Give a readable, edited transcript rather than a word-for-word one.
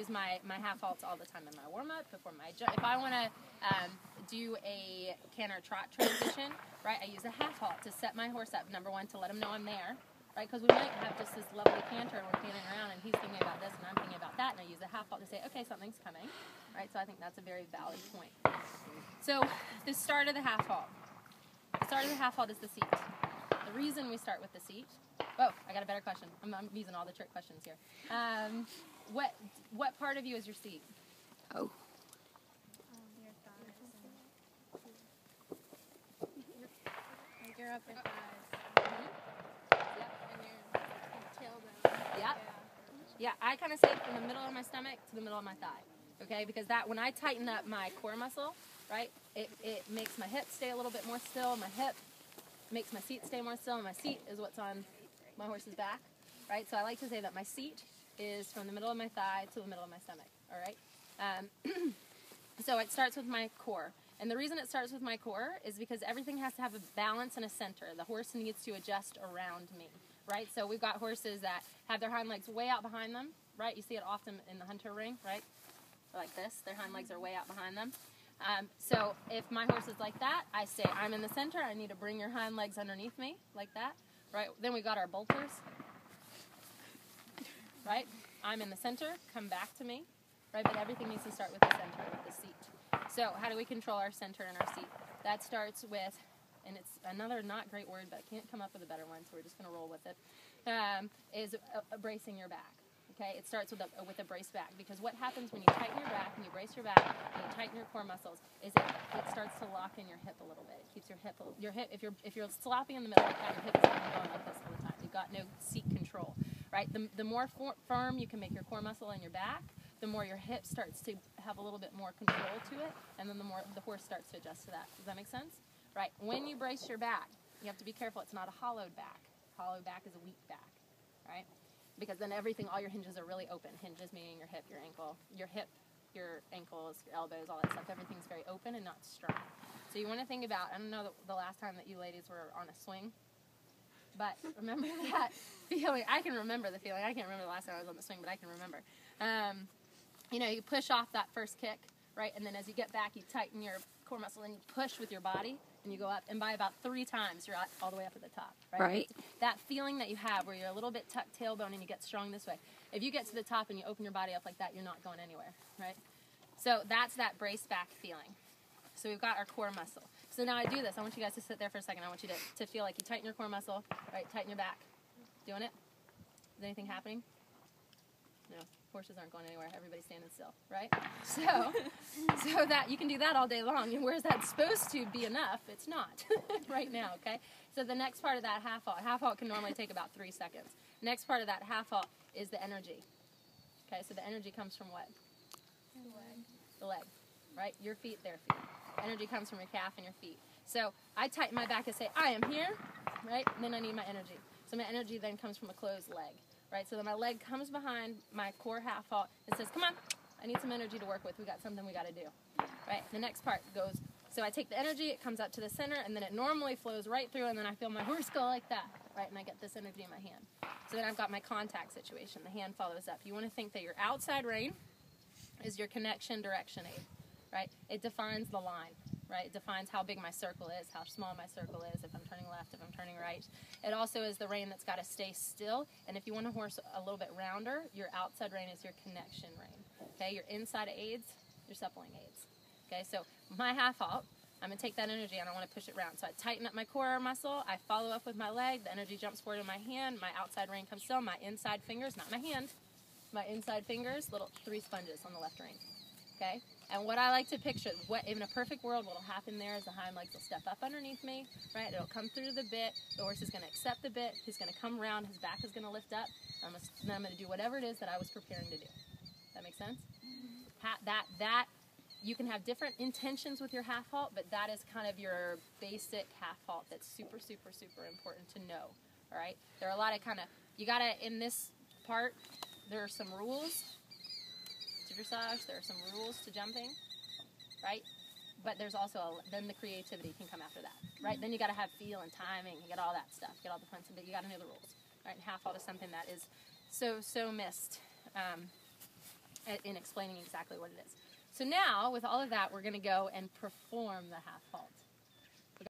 use my half halts all the time in my warm-up, before my jump. If I want to do a canter trot transition, right, I use a half halt to set my horse up, number one, to let him know I'm there, right, because we might have just this lovely canter and we're cantering around and he's thinking about this and I'm thinking about that, and I use a half halt to say, okay, something's coming, right, so I think that's a very valid point. So the start of the half halt. The start of the half halt is the seat. The reason we start with the seat, oh, I got a better question. I'm using all the trick questions here. What part of you is your seat? Oh. Your thighs. Like your upper thighs. Yep. And your tailbone. Yep. Yeah, I kind of say from the middle of my stomach to the middle of my thigh, okay? Because that, when I tighten up my core muscle, right, it makes my hip stay a little bit more still. My hip makes my seat stay more still, and my seat is what's on my horse's back, right? So I like to say that my seat is from the middle of my thigh to the middle of my stomach, all right? So it starts with my core. And the reason it starts with my core is because everything has to have a balance and a center. The horse needs to adjust around me, right? So we've got horses that have their hind legs way out behind them, right? You see it often in the hunter ring, right? Like this, their hind legs are way out behind them. So if my horse is like that, I say, I'm in the center, I need to bring your hind legs underneath me, like that, right? Then we got our bolters, right? I'm in the center, come back to me, right? But everything needs to start with the center, with the seat. So how do we control our center and our seat? That starts with, and it's another not great word, but I can't come up with a better one, so we're just going to roll with it, is bracing your back. Okay, it starts with a brace back, because what happens when you tighten your back and you brace your back and you tighten your core muscles is it starts to lock in your hip a little bit. It keeps your hip, if you're sloppy in the middle like that, your hip is going to be going like this all the time. You've got no seat control, right? The more firm you can make your core muscle in your back, the more your hip starts to have a little bit more control to it, and then the more the horse starts to adjust to that. Does that make sense? Right. When you brace your back, you have to be careful. It's not a hollowed back. Hollow back is a weak back, right? Because then everything, all your hinges are really open. Hinges meaning your hip, your ankles, your elbows, all that stuff. Everything's very open and not strong. So you want to think about, I don't know the last time that you ladies were on a swing, but remember that feeling. I can remember the feeling. I can't remember the last time I was on the swing, but I can remember. You know, you push off that first kick, right? And then as you get back, you tighten your core muscle and you push with your body and you go up. And by about 3 times, you're all the way up at the top, right? Right. That feeling that you have where you're a little bit tucked tailbone and you get strong this way. If you get to the top and you open your body up like that, you're not going anywhere, right? So that's that brace back feeling. So we've got our core muscle. So now I do this. I want you guys to sit there for a second. I want you to feel like you tighten your core muscle, right? Tighten your back. Doing it? Is anything happening? No. Horses aren't going anywhere. Everybody's standing still, right? So that you can do that all day long. And whereas that's supposed to be enough, it's not right now, okay? So the next part of that half halt can normally take about 3 seconds. Next part of that half halt is the energy. Okay, so the energy comes from what? The leg, right? Your feet, their feet. Energy comes from your calf and your feet. So I tighten my back and say, I am here, right? And then I need my energy. So my energy then comes from a closed leg. Right, so then my leg comes behind my core half halt and says, come on, I need some energy to work with. We got something we got to do. Right, the next part goes, so I take the energy, it comes up to the center, and then it normally flows right through, and then I feel my horse go like that, right, and I get this energy in my hand. So then I've got my contact situation. The hand follows up. You want to think that your outside rein is your connection direction aid, right? It defines the line. Right? It defines how big my circle is, how small my circle is, if I'm turning left, if I'm turning right. It also is the rein that's got to stay still. And if you want a horse a little bit rounder, your outside rein is your connection rein. Okay? Your inside aids, your suppling aids. Okay? So my half halt, I'm going to take that energy and I want to push it round. So I tighten up my core muscle. I follow up with my leg. The energy jumps forward in my hand. My outside rein comes still. My inside fingers, not my hand, my inside fingers, little 3 sponges on the left rein. Okay? And what I like to picture, in a perfect world, what will happen there is the hind legs will step up underneath me, right? It'll come through the bit. The horse is going to accept the bit. He's going to come around. His back is going to lift up. And then I'm going to do whatever it is that I was preparing to do. That make sense? You can have different intentions with your half halt, but that is kind of your basic half halt that's super, super, super important to know, all right? There are a lot of you got to, in this part, there are some rules to dressage, there are some rules to jumping, right? But there's also, then the creativity can come after that, right? Then you got to have feel and timing, you get all that stuff, get all the fun stuff, but you got to know the rules, right? And half halt is something that is so missed in explaining exactly what it is. So now, with all of that, we're going to go and perform the half halt.